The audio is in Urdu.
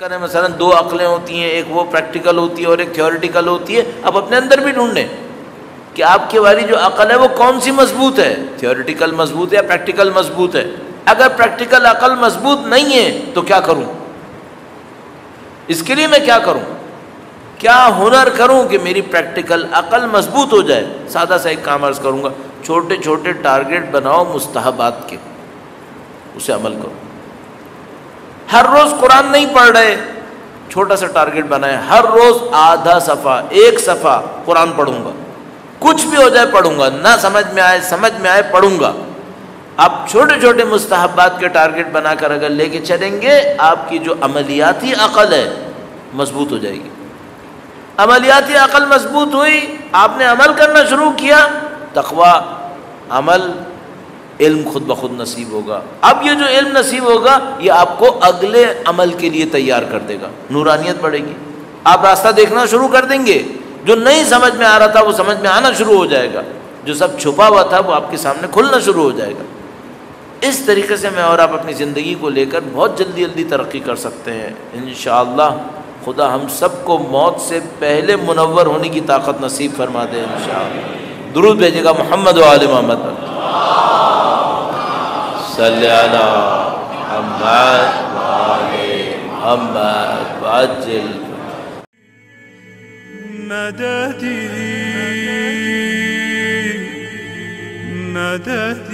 کریں مثلا دو عقلیں ہوتی ہیں، ایک وہ پریکٹیکل ہوتی ہے اور ایک تھیوریٹیکل ہوتی ہے، اب اپنے اندر بھی ڈھونڈیں کہ آپ کی والی جو عقل ہے وہ کون سی مضبوط ہے، تھیوریٹیکل مضبوط ہے یا پریکٹیکل مضبوط ہے؟ اگر پریکٹیکل عقل مضبوط نہیں ہے تو کیا کروں؟ اس کے لیے میں کیا کروں؟ کیا ہنر کروں کہ میری پریکٹیکل عقل مضبوط ہو جائے؟ سادہ سا ایک کام عرض کروں گا، چھوٹے چھوٹے ٹارگٹ بناؤ مستحبات کے، اسے عمل کرو۔ ہر روز قرآن نہیں پڑھ رہے، چھوٹا سا ٹارگٹ بنائیں، ہر روز آدھا صفحہ، ایک صفحہ قرآن پڑھوں گا، کچھ بھی ہو جائے پڑھوں گا، نہ سمجھ میں آئے پڑھوں گا۔ آپ چھوٹے چھوٹے مستحبات کے ٹارگٹ بنا کر اگر لے کے چلیں گے، آپ کی جو عملیاتی عقل ہے مضبوط ہو جائے گی۔ عملیاتی عقل مضبوط ہوئی، آپ نے عمل کرنا شروع کیا، تقویٰ، عمل، علم خود بخود نصیب ہوگا۔ اب یہ جو علم نصیب ہوگا یہ آپ کو اگلے عمل کے لیے تیار کر دے گا، نورانیت بڑھے گی، آپ راستہ دیکھنا شروع کر دیں گے، جو نہیں سمجھ میں آ رہا تھا وہ سمجھ میں آنا شروع ہو جائے گا، جو سب چھپا ہوا تھا وہ آپ کے سامنے کھلنا شروع ہو جائے گا۔ اس طریقے سے میں اور آپ اپنی زندگی کو لے کر بہت جلدی جلدی ترقی کر سکتے ہیں انشاءاللہ۔ خدا ہم سب کو موت سے پہلے منور ہونے کی طاقت نصیب فرما دے انشاءاللہ۔ درود بھیجے گا محمد و آل محمد، صلی علی محمد و آل محمد وعجل مددی مددی